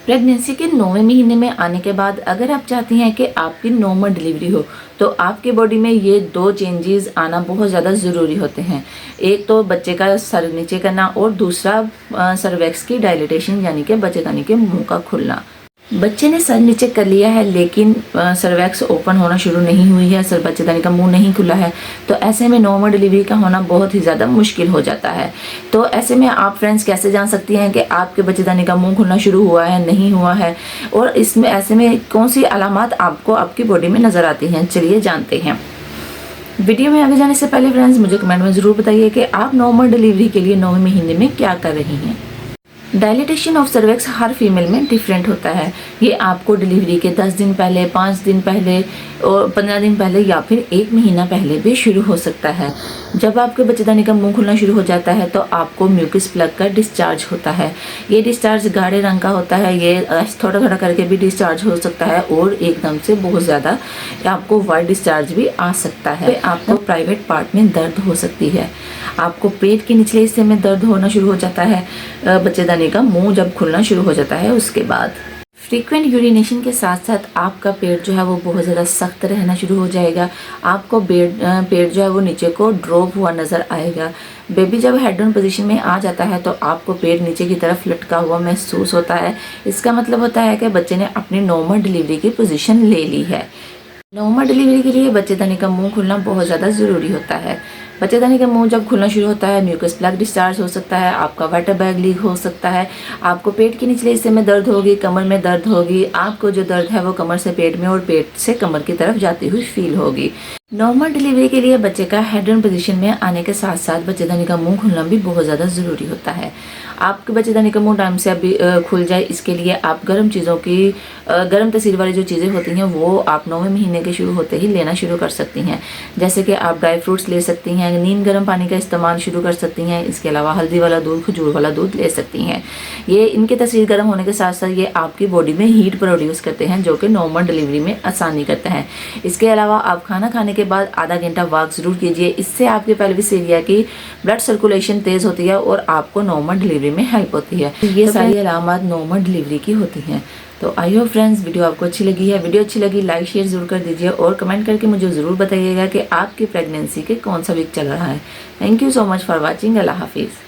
Pregnancy के 9वें महीने में आने के बाद अगर आप चाहती हैं कि आपकी नॉर्मल डिलीवरी हो तो आपकी बॉडी में ये 2 चेंजेस आना बहुत ज़्यादा ज़रूरी होते हैं। एक तो बच्चे का सर नीचे करना और दूसरा सर्वेक्स की डायलिटेशन यानी कि बच्चेदानी के मुंह का खुलना। बच्चे ने सर नीचे कर लिया है लेकिन सर्वैक्स ओपन होना शुरू नहीं हुई है, सर बच्चेदानी का मुंह नहीं खुला है, तो ऐसे में नॉर्मल डिलीवरी का होना बहुत ही ज़्यादा मुश्किल हो जाता है। तो ऐसे में आप फ्रेंड्स कैसे जान सकती हैं कि आपके बच्चेदानी का मुंह खुलना शुरू हुआ है नहीं हुआ है, और इसमें ऐसे में कौन सी अलामत आपको आपकी बॉडी में नज़र आती हैं, चलिए जानते हैं। वीडियो में आगे जाने से पहले फ्रेंड्स मुझे कमेंट में ज़रूर बताइए कि आप नॉर्मल डिलीवरी के लिए 9वें महीने में क्या कर रही हैं। Dilatation of cervix her female में डिफरेंट होता है। ये आपको डिलीवरी के 10 दिन पहले, 5 दिन पहले और 15 दिन पहले या फिर 1 महीना पहले भी शुरू हो सकता है। जब आपके बच्चेदानी का मुंह खुलना शुरू हो जाता है तो आपको म्यूकस प्लग का डिस्चार्ज होता है। ये डिस्चार्ज गाढ़े रंग का होता है, ये थोड़ा थोड़ा करके भी डिस्चार्ज हो सकता है और एकदम से बहुत ज़्यादा आपको वाइट डिस्चार्ज भी आ सकता है। आपको प्राइवेट पार्ट में दर्द हो सकती है, आपको पेट के निचले हिस्से में दर्द होना शुरू हो जाता है बच्चेदानी का मुंह जब खुलना शुरू हो जाता है। उसके बाद फ्रीक्वेंट यूरिनेशन के साथ साथ आपका पेट जो है वो बहुत ज़्यादा सख्त रहना शुरू हो जाएगा। आपको पेट जो है वो नीचे को ड्रॉप हुआ नज़र आएगा। बेबी जब हेड डाउन पोजीशन में आ जाता है तो आपको पेट नीचे की तरफ लटका हुआ महसूस होता है। इसका मतलब होता है कि बच्चे ने अपनी नॉर्मल डिलीवरी की पोजीशन ले ली है। नॉर्मल डिलीवरी के लिए बच्चेदानी का मुंह खुलना बहुत ज़्यादा ज़रूरी होता है। बच्चेदानी का मुंह जब खुलना शुरू होता है म्यूकस प्लग डिस्चार्ज हो सकता है, आपका वाटर बैग लीक हो सकता है, आपको पेट के निचले हिस्से में दर्द होगी, कमर में दर्द होगी, आपको जो दर्द है वो कमर से पेट में और पेट से कमर की तरफ जाती हुई फील होगी। नॉर्मल डिलीवरी के लिए बच्चे का हेड डाउन पोजीशन में आने के साथ साथ बच्चेदानी का मुंह खुलना भी बहुत ज़्यादा ज़रूरी होता है। आपके बच्चेदानी का मुंह टाइम से अभी खुल जाए इसके लिए आप गर्म चीज़ों की गर्म तसीर वाली जो चीज़ें होती हैं वो आप 9वें महीने के शुरू होते ही लेना शुरू कर सकती हैं। जैसे कि आप ड्राई फ्रूट्स ले सकती हैं, नीम गर्म पानी का इस्तेमाल शुरू कर सकती हैं। इसके अलावा हल्दी वाला दूध, खजूर वाला दूध ले सकती हैं। ये इनके तसीर गर्म होने के साथ साथ ये आपकी बॉडी में हीट प्रोड्यूस करते हैं जो कि नॉर्मल डिलीवरी में आसानी करते हैं। इसके अलावा आप खाना खाने के बाद आधा घंटा वॉक ज़रूर कीजिए। इससे आपके पेल्विस एरिया की ब्लड सर्कुलेशन तेज़ होती है और आपको नॉर्मल डिलीवरी में हेल्प होती है। ये सारी अलामत नॉर्मल डिलीवरी की होती हैं। तो आई होप फ्रेंड्स वीडियो आपको अच्छी लगी है। वीडियो अच्छी लगी लाइक शेयर ज़रूर कर दीजिए और कमेंट करके मुझे ज़रूर बताइएगा कि आपकी प्रेगनेंसी के कौन सा वीक चल रहा है। Thank you so much for watching. अल्लाह हाफिज़।